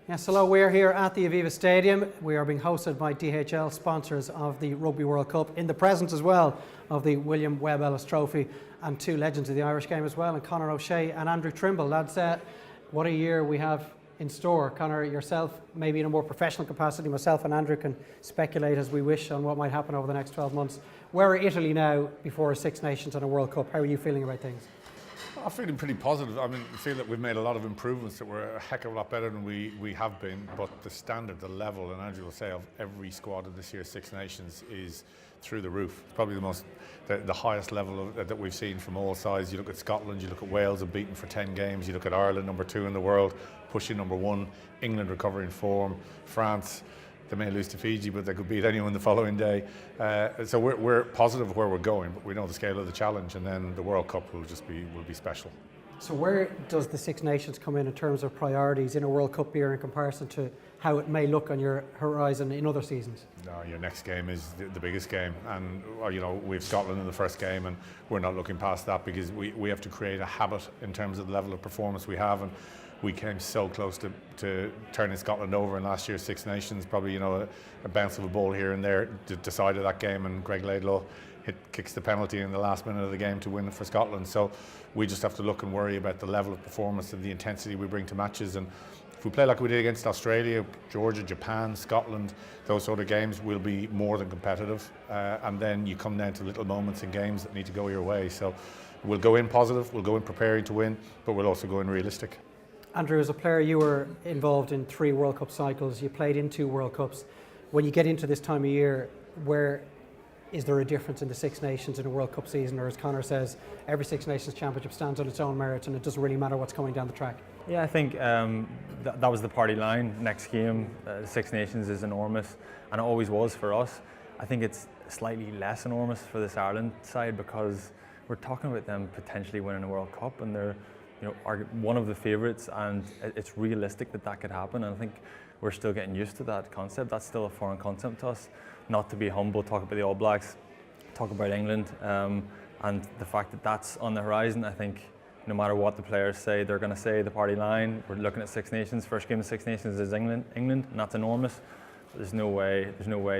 Yes, hello, we're here at the Aviva Stadium. We are being hosted by DHL, sponsors of the Rugby World Cup, in the presence as well of the William Webb Ellis Trophy, and two legends of the Irish game as well, and Conor O'Shea and Andrew Trimble. Lads, what a year we have in store. Conor, yourself, maybe in a more professional capacity, myself and Andrew can speculate as we wish on what might happen over the next 12 months. Where are Italy now before a Six Nations and a World Cup? How are you feeling about things? I'm feeling pretty positive. I feel that we've made a lot of improvements, that we're a heck of a lot better than we have been, but the standard, the level, and Andrew will say, of every squad of this year's Six Nations is through the roof. It's probably the highest level that we've seen from all sides. You look at Scotland, you look at Wales, unbeaten for 10 games, you look at Ireland, number 2 in the world, pushing number 1, England recovering form, France, they may lose to Fiji, but they could beat anyone the following day. So we're positive where we're going, but we know the scale of the challenge, and then the World Cup will be special. So where does the Six Nations come in terms of priorities in a World Cup year in comparison to how it may look on your horizon in other seasons? No, your next game is the biggest game, and we have Scotland in the first game, and we're not looking past that because we have to create a habit in terms of the level of performance we have. And we came so close to turning Scotland over in last year's Six Nations. Probably, a bounce of a ball here and there decided that game, and Greg Laidlaw kicks the penalty in the last minute of the game to win for Scotland. So we just have to look and worry about the level of performance and the intensity we bring to matches. And if we play like we did against Australia, Georgia, Japan, Scotland, those sort of games, will be more than competitive. And then you come down to little moments in games that need to go your way. So we'll go in positive, we'll go in preparing to win, but we'll also go in realistic. Andrew, as a player, you were involved in 3 World Cup cycles. You played in 2 World Cups. When you get into this time of year, is there a difference in the Six Nations in a World Cup season? Or as Conor says, every Six Nations championship stands on its own merits and it doesn't really matter what's coming down the track? Yeah, I think that was the party line. Next game, the Six Nations is enormous, and it always was for us. I think it's slightly less enormous for this Ireland side because we're talking about them potentially winning a World Cup, and they're are one of the favourites, and it's realistic that could happen. And I think we're still getting used to that concept. That's still a foreign concept to us. Not to be humble, talk about the All Blacks, talk about England, and the fact that that's on the horizon. I think no matter what the players say, they're going to say the party line. We're looking at Six Nations. First game of Six Nations is England, and that's enormous. There's no way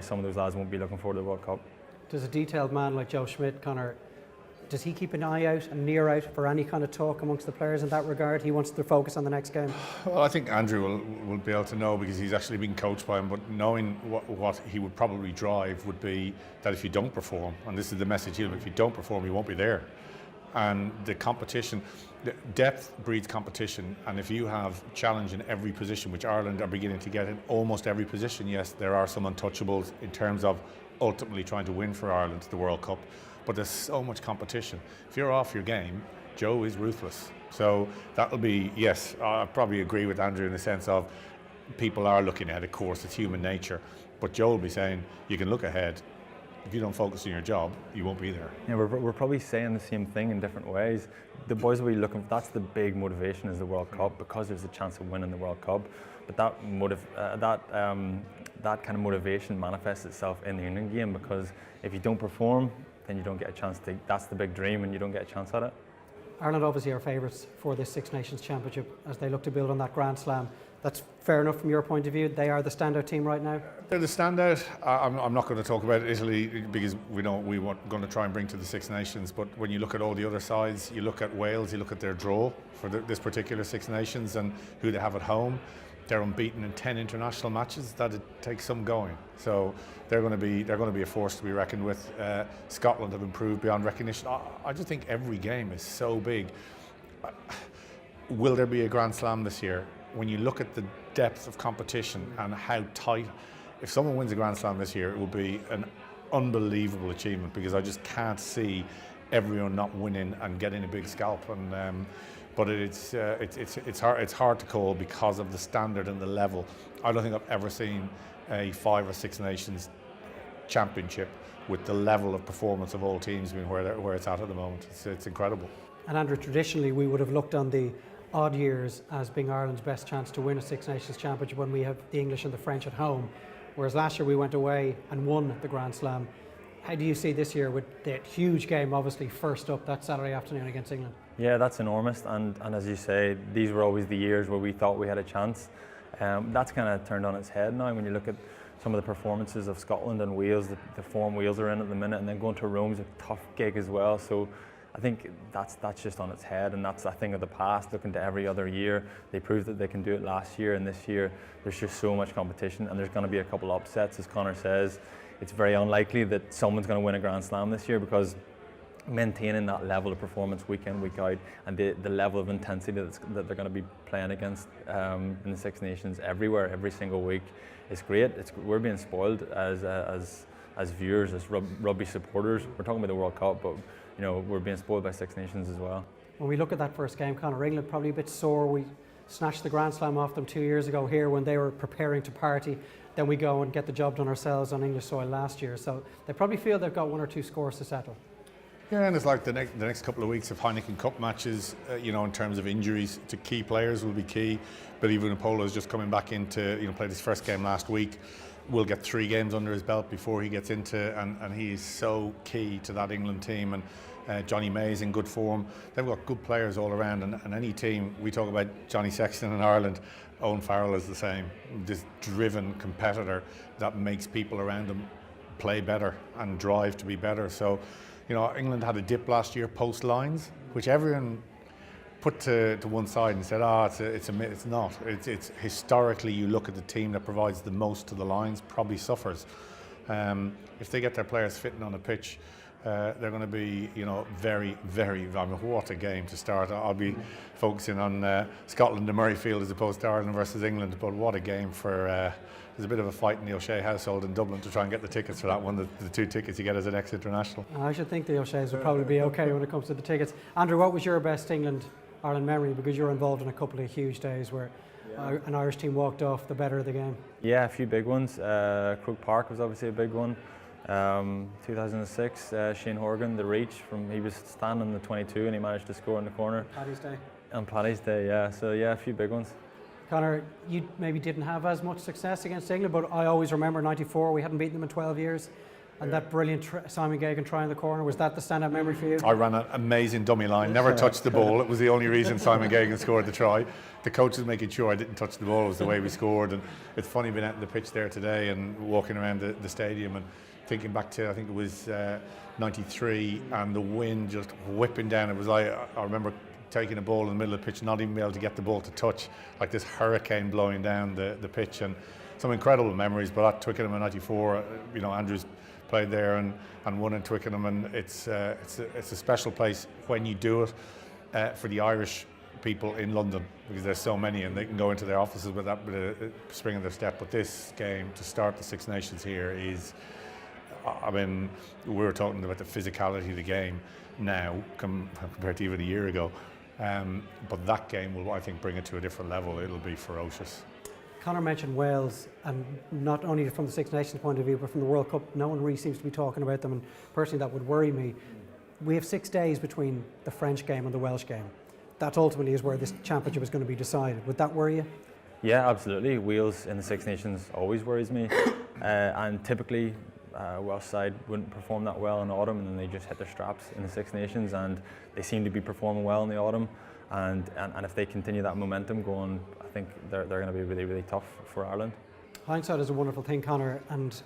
some of those lads won't be looking forward to the World Cup. Does a detailed man like Joe Schmidt, Conor, does he keep an eye out and ear out for any kind of talk amongst the players in that regard? He wants to focus on the next game. Well, I think Andrew will be able to know because he's actually been coached by him, but knowing what he would probably drive would be that if you don't perform, and this is the message here, if you don't perform, you won't be there. And the competition, the depth breeds competition, and if you have challenge in every position, which Ireland are beginning to get in almost every position, yes, there are some untouchables in terms of ultimately trying to win for Ireland the World Cup. But there's so much competition. If you're off your game, Joe is ruthless. So that'll be, yes, I probably agree with Andrew in the sense of people are looking ahead, of course, it's human nature. But Joe will be saying, you can look ahead. If you don't focus on your job, you won't be there. Yeah, we're probably saying the same thing in different ways. The boys will be looking, that's the big motivation is the World Cup, because there's a chance of winning the World Cup. But that kind of motivation manifests itself in the England game, because if you don't perform, then you don't get a chance to, that's the big dream, and you don't get a chance at it. Ireland obviously are favourites for this Six Nations Championship as they look to build on that Grand Slam. That's fair enough from your point of view? They are the standout team right now? They're the standout. I'm not going to talk about Italy because we weren't going to try and bring to the Six Nations, but when you look at all the other sides, you look at Wales, you look at their draw for this particular Six Nations and who they have at home. They're unbeaten in 10 international matches. That it takes some going. So they're going to be a force to be reckoned with. Scotland have improved beyond recognition. I just think every game is so big. Will there be a Grand Slam this year? When you look at the depth of competition and how tight, if someone wins a Grand Slam this year, it will be an unbelievable achievement because I just can't see everyone not winning and getting a big scalp. And but it's hard to call because of the standard and the level. I don't think I've ever seen a 5 or 6 Nations championship with the level of performance of all teams being where it's at the moment. It's incredible. And Andrew, traditionally we would have looked on the odd years as being Ireland's best chance to win a Six Nations championship when we have the English and the French at home, whereas last year we went away and won the Grand Slam. How do you see this year with the huge game obviously first up that Saturday afternoon against England? Yeah, that's enormous, and as you say, these were always the years where we thought we had a chance. That's kind of turned on its head now when you look at some of the performances of Scotland and Wales, the form Wales are in at the minute, and then going to Rome's a tough gig as well. So I think that's just on its head, and that's a thing of the past. Looking to every other year, they proved that they can do it last year, and this year there's just so much competition, and there's going to be a couple upsets, as Conor says. It's very unlikely that someone's going to win a Grand Slam this year, because maintaining that level of performance week in, week out, and the level of intensity that they're going to be playing against in the Six Nations everywhere, every single week, is great. We're being spoiled as viewers, as rugby supporters. We're talking about the World Cup, but you know, we're being spoiled by Six Nations as well. When we look at that first game, Conor, England probably a bit sore. We snatched the Grand Slam off them 2 years ago here when they were preparing to party. Then we go and get the job done ourselves on English soil last year. So they probably feel they've got 1 or 2 scores to settle. Yeah, and it's like the next couple of weeks of Heineken Cup matches, you know, in terms of injuries to key players will be key. But even Apollo is just coming back into, you know, played his first game last week. Will get 3 games under his belt before he gets into, and he is so key to that England team. And Johnny May's in good form. They've got good players all around, and any team, we talk about Johnny Sexton in Ireland, Owen Farrell is the same. This driven competitor that makes people around him play better and drive to be better. So, you know, England had a dip last year post lines, which everyone put to one side and said, it's not. It's historically, you look at the team that provides the most to the lines probably suffers. If they get their players fitting on a pitch, they're going to be, you know, very, very. I mean, what a game to start. I'll be focusing on Scotland and Murrayfield as opposed to Ireland versus England. But what a game for. There's a bit of a fight in the O'Shea household in Dublin to try and get the tickets for that one. The 2 tickets you get as an ex-international. I should think the O'Sheas would probably be okay when it comes to the tickets. Andrew, what was your best England-Ireland memory? Because you're involved in a couple of huge days where an Irish team walked off the better of the game. Yeah, a few big ones. Croke Park was obviously a big one. 2006, Shane Horgan, the reach he was standing in the 22 and he managed to score in the corner. Paddy's Day. On Paddy's Day, yeah. So yeah, a few big ones. Conor, you maybe didn't have as much success against England, but I always remember '94. We hadn't beaten them in 12 years, and that brilliant Simon Gagan try in the corner. Was that the standout memory for you? I ran an amazing dummy line. Never touched the ball. It was the only reason Simon Gagan scored the try. The coach was making sure I didn't touch the ball. It was the way we scored, and it's funny being out on the pitch there today and walking around the stadium and thinking back to, I think it was '93, and the wind just whipping down. It was like, I remember taking a ball in the middle of the pitch, not even be able to get the ball to touch, like this hurricane blowing down the pitch, and some incredible memories. But at Twickenham in '94, you know, Andrew's played there and won in Twickenham, and it's a special place when you do it for the Irish people in London, because there's so many and they can go into their offices with that bit of spring in their step. But this game to start the Six Nations here is, I mean, we were talking about the physicality of the game now compared to even a year ago. But that game will, I think, bring it to a different level. It'll be ferocious. Conor mentioned Wales, and not only from the Six Nations point of view, but from the World Cup, no one really seems to be talking about them, and personally that would worry me. We have 6 days between the French game and the Welsh game. That ultimately is where this championship is going to be decided. Would that worry you? Yeah, absolutely. Wales in the Six Nations always worries me, and typically Welsh side wouldn't perform that well in autumn, and then they just hit their straps in the Six Nations, and they seem to be performing well in the autumn, and if they continue that momentum going, I think they're going to be really, really tough for Ireland. Hindsight is a wonderful thing, Conor, and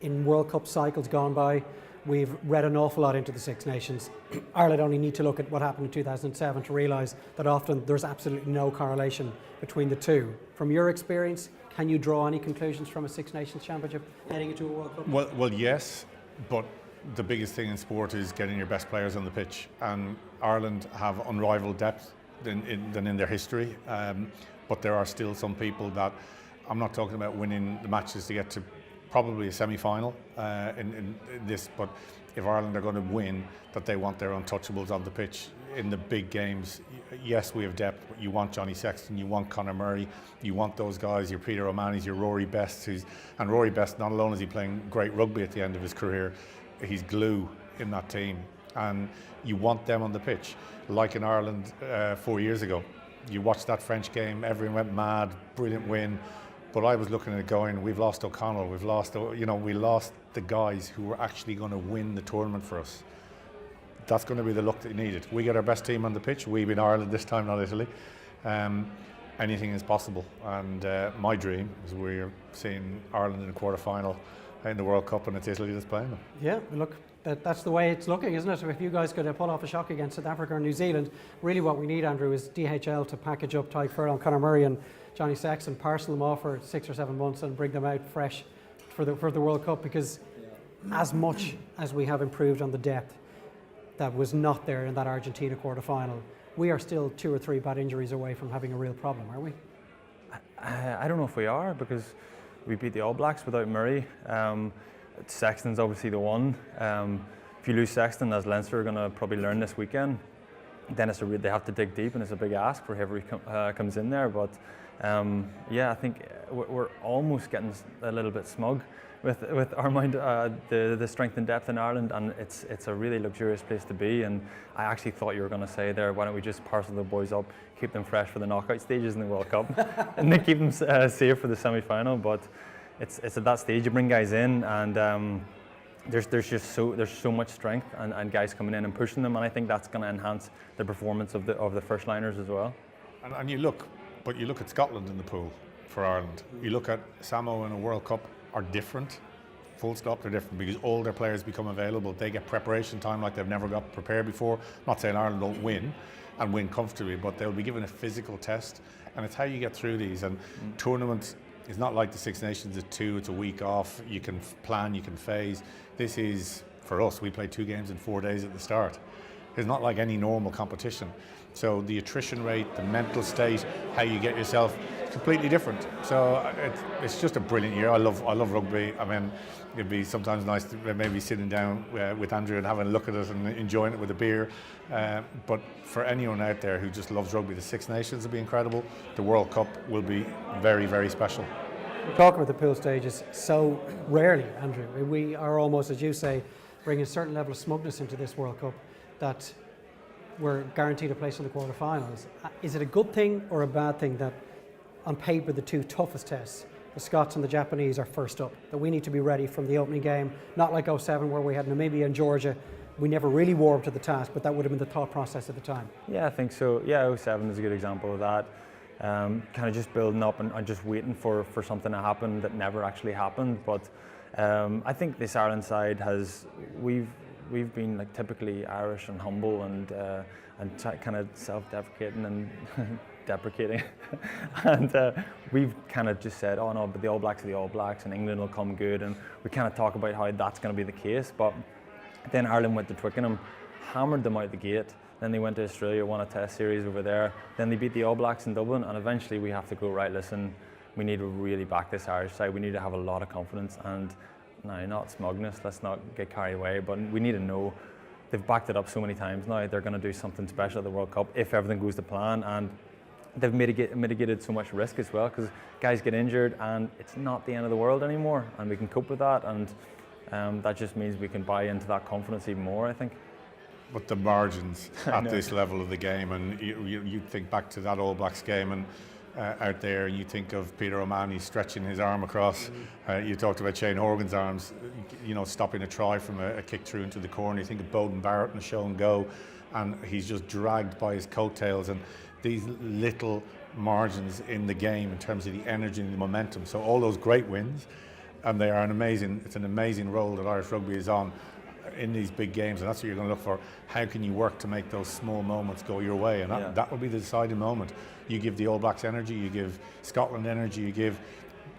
in World Cup cycles gone by, we've read an awful lot into the Six Nations. Ireland only need to look at what happened in 2007 to realise that often there's absolutely no correlation between the two. From your experience, can you draw any conclusions from a Six Nations championship heading into a World Cup? Well, yes, but the biggest thing in sport is getting your best players on the pitch, and Ireland have unrivaled depth than in their history, but there are still some people that, I'm not talking about winning the matches to get to probably a semi-final in this, but if Ireland are going to win, that they want their untouchables on the pitch in the big games. Yes, we have depth, but you want Johnny Sexton, you want Conor Murray, you want those guys, your Peter O'Mahony's, your Rory Best, and Rory Best, not alone is he playing great rugby at the end of his career, he's glue in that team, and you want them on the pitch. Like in Ireland 4 years ago, you watched that French game, everyone went mad, brilliant win. But I was looking at it going, we've lost O'Connell, we lost the guys who were actually going to win the tournament for us. That's going to be the look that you needed. We get our best team on the pitch, we in Ireland this time, not Italy. And anything is possible. And my dream is we're seeing Ireland in a quarter-final in the World Cup, and it's Italy that's playing them. Yeah, look, that's the way it's looking, isn't it? If you guys could pull off a shock against South Africa or New Zealand, really what we need, Andrew, is DHL to package up Tyke Furlong, Conor Murray and Johnny Sexton, parcel them off for 6 or 7 months and bring them out fresh for the World Cup, because as much as we have improved on the depth that was not there in that Argentina quarter-final, we are still 2 or 3 bad injuries away from having a real problem, are we? I don't know if we are, because we beat the All Blacks without Murray. Sexton's obviously the one. If you lose Sexton, as Leinster are going to probably learn this weekend, then they have to dig deep, and it's a big ask for whoever comes in there. But I think we're almost getting a little bit smug with our mind, the strength and depth in Ireland, and it's a really luxurious place to be. And I actually thought you were going to say there, why don't we just parcel the boys up, keep them fresh for the knockout stages in the World Cup, and then keep them safe for the semi-final. But it's at that stage you bring guys in, and there's so much strength and guys coming in and pushing them, and I think that's going to enhance the performance of the first liners as well. And you look at Scotland in the pool for Ireland. You look at Samoa in a World Cup are different. Full stop, they're different because all their players become available. They get preparation time like they've never got prepared before. I'm not saying Ireland don't win and win comfortably, but they'll be given a physical test, and it's how you get through these. And tournaments is not like the Six Nations at 2. It's a week off. You can plan, you can phase. This is, for us, we play 2 games in 4 days at the start. It's not like any normal competition. So the attrition rate, the mental state, how you get yourself, it's completely different. So it's just a brilliant year. I love rugby. I mean, it'd be sometimes nice to maybe sitting down with Andrew and having a look at it and enjoying it with a beer. But for anyone out there who just loves rugby, the Six Nations will be incredible. The World Cup will be very, very special. We talk about the pool stages so rarely, Andrew. We are almost, as you say, bringing a certain level of smugness into this World Cup that we're guaranteed a place in the quarterfinals. Is it a good thing or a bad thing that on paper the 2 toughest tests, the Scots and the Japanese, are first up, that we need to be ready from the opening game, not like 07 where we had Namibia and Georgia? We never really warmed to the task, but that would have been the thought process at the time. Yeah, I think so. Yeah, 07 is a good example of that. Kind of just building up and just waiting for something to happen that never actually happened. But I think this Ireland side we've been like typically Irish and humble and kind of self-deprecating and deprecating, and we've kind of just said, oh no, but the All Blacks are the All Blacks and England will come good, and we kind of talk about how that's going to be the case. But then Ireland went to Twickenham, hammered them out the gate. Then they went to Australia, won a test series over there. Then they beat the All Blacks in Dublin, and eventually we have to go, right, listen, we need to really back this Irish side. We need to have a lot of confidence, and now, not smugness, let's not get carried away, but we need to know they've backed it up so many times now. They're going to do something special at the World Cup if everything goes to plan, and they've mitigated so much risk as well, because guys get injured and it's not the end of the world anymore, and we can cope with that, and that just means we can buy into that confidence even more, I think. But the margins at this level of the game, and you think back to that All Blacks game, and out there, you think of Peter O'Mahony stretching his arm across. You talked about Shane Horgan's arms, stopping a try from a kick through into the corner. You think of Bowden Barrett and a show and go, and he's just dragged by his coattails. And these little margins in the game in terms of the energy and the momentum. So all those great wins, and they are it's an amazing role that Irish rugby is on in these big games, and that's what you're going to look for. How can you work to make those small moments go your way? And that will be the deciding moment. You give the All Blacks energy, you give Scotland energy,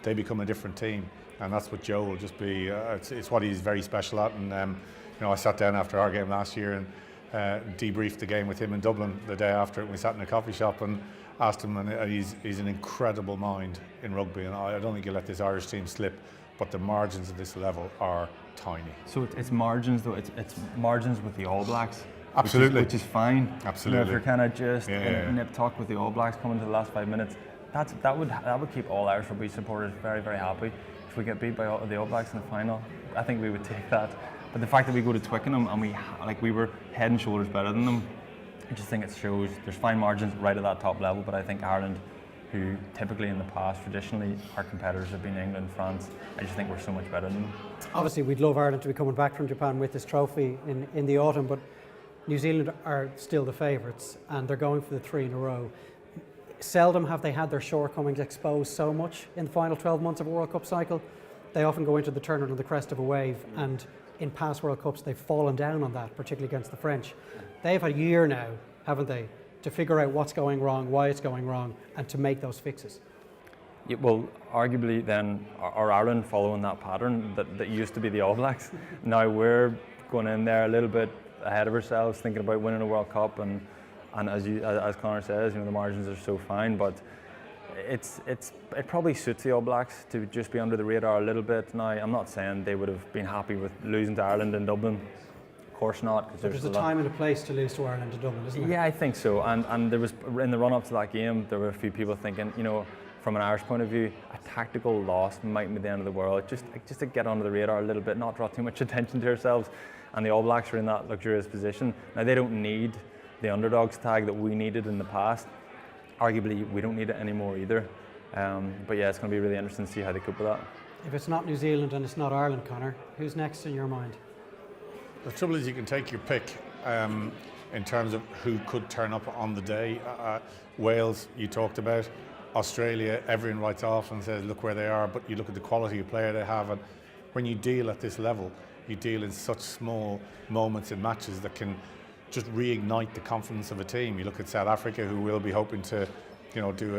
they become a different team, and that's what Joe will just be. It's what he's very special at. And I sat down after our game last year and debriefed the game with him in Dublin the day after, and we sat in a coffee shop and asked him, and he's an incredible mind in rugby, and I don't think he'll let this Irish team slip. But the margins at this level are tiny. So it's margins, though. It's margins with the All Blacks. Absolutely. Which is fine. Absolutely. If you're kind of just in nip tuck with the All Blacks coming to the last 5 minutes, that would keep all Irish rugby supporters very, very happy. If we get beat by the All Blacks in the final, I think we would take that. But the fact that we go to Twickenham and we were head and shoulders better than them, I just think it shows there's fine margins right at that top level. But I think Ireland, who typically in the past, traditionally, our competitors have been England, France, I just think we're so much better than them. Obviously, we'd love Ireland to be coming back from Japan with this trophy in the autumn, but New Zealand are still the favourites, and they're going for the 3 in a row. seldom have they had their shortcomings exposed so much in the final 12 months of a World Cup cycle. They often go into the tournament on the crest of a wave, and in past World Cups they've fallen down on that, particularly against the French. They've had a year now, haven't they, to figure out what's going wrong, why it's going wrong, and to make those fixes. Yeah, well, arguably then, are Ireland following that pattern that used to be the All Blacks? Now we're going in there a little bit ahead of ourselves, thinking about winning a World Cup, and as Conor says, the margins are so fine, but it probably suits the All Blacks to just be under the radar a little bit. Now, I'm not saying they would have been happy with losing to Ireland in Dublin. Of course not. But there's a time and a place to lose to Ireland in Dublin, isn't there? Yeah, I think so. And there was, in the run-up to that game, there were a few people thinking, from an Irish point of view, a tactical loss mightn't be the end of the world. Just to get under the radar a little bit, not draw too much attention to ourselves. And the All Blacks are in that luxurious position. Now, they don't need the underdogs tag that we needed in the past. Arguably, we don't need it anymore either. But yeah, it's going to be really interesting to see how they cope with that. If it's not New Zealand and it's not Ireland, Conor, who's next in your mind? The trouble is you can take your pick in terms of who could turn up on the day. Wales, you talked about. Australia, everyone writes off and says, look where they are, but you look at the quality of player they have, and when you deal at this level, you deal in such small moments in matches that can just reignite the confidence of a team. You look at South Africa, who will be hoping to, do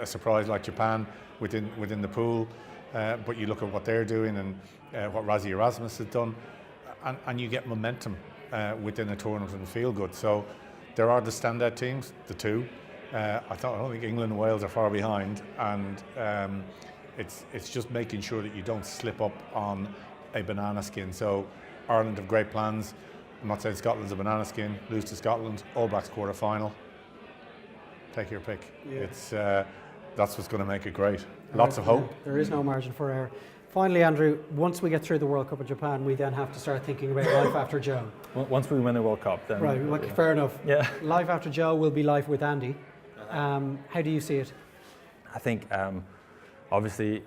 a surprise like Japan within the pool. But you look at what they're doing and what Rassie Erasmus has done, and you get momentum within a tournament and feel good. So there are the standout teams, the two. I don't think England and Wales are far behind, and it's just making sure that you don't slip up on a banana skin. So Ireland have great plans. I'm not saying Scotland's a banana skin. Lose to Scotland, All Blacks quarter final. Take your pick. Yeah. That's what's going to make it great. Lots of hope. There is no margin for error. Finally, Andrew, once we get through the World Cup in Japan, we then have to start thinking about life after Joe. Once we win the World Cup, then. Right, well, fair enough. Yeah. Life after Joe will be life with Andy. How do you see it? I think, obviously,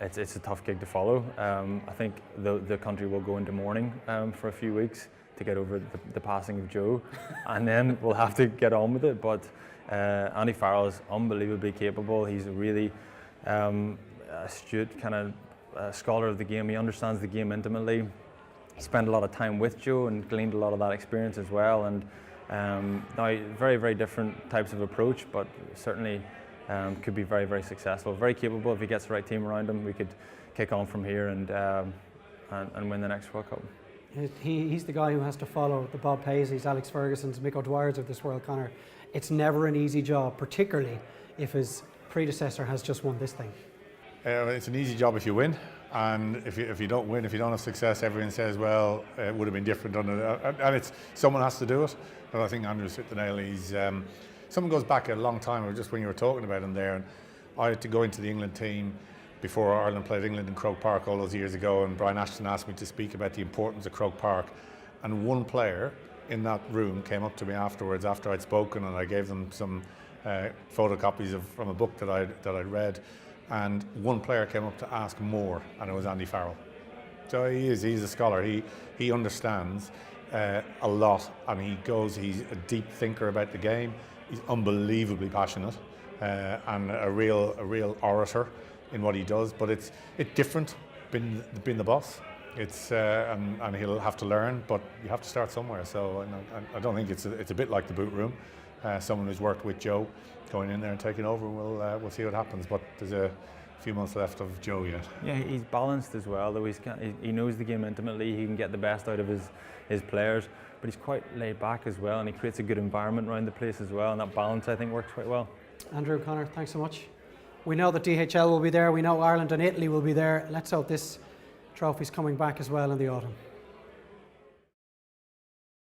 it's a tough gig to follow. I think the country will go into mourning for a few weeks to get over the passing of Joe, and then we'll have to get on with it. But Andy Farrell is unbelievably capable. He's a really astute kind of scholar of the game. He understands the game intimately. He spent a lot of time with Joe and gleaned a lot of that experience as well. And now, very, very different types of approach, but certainly could be very, very successful. Very capable. If he gets the right team around him, we could kick on from here and win the next World Cup. He's the guy who has to follow the Bob Paisley's, Alex Ferguson's, Mick O'Dwyer's of this world, Conor. It's never an easy job, particularly if his predecessor has just won this thing. It's an easy job if you win, and if you don't win, if you don't have success, everyone says, well, it would have been different under and it's someone has to do it. But I think Andrew's hit the nail. He's someone goes back a long time, or just when you were talking about him there, and I had to go into the England team before Ireland played England in Croke Park all those years ago, and Brian Ashton asked me to speak about the importance of Croke Park, and one player in that room came up to me afterwards after I'd spoken, and I gave them some photocopies from a book that I'd read, and one player came up to ask more, and it was Andy Farrell. So he's a scholar. He understands a lot, and he's a deep thinker about the game. He's unbelievably passionate and a real orator in what he does. But it's different being the boss. It's and he'll have to learn, but you have to start somewhere. So I don't think it's a bit like the boot room. Someone who's worked with Joe going in there and taking over, and we'll see what happens. But there's a few months left of Joe yet. Yeah, he's balanced as well, though he knows the game intimately. He can get the best out of his players, but he's quite laid back as well, and he creates a good environment around the place as well, and that balance, I think, works quite well. Andrew, Conor, thanks so much. We know that DHL will be there. We know Ireland and Italy will be there. Let's hope this trophy's coming back as well in the autumn.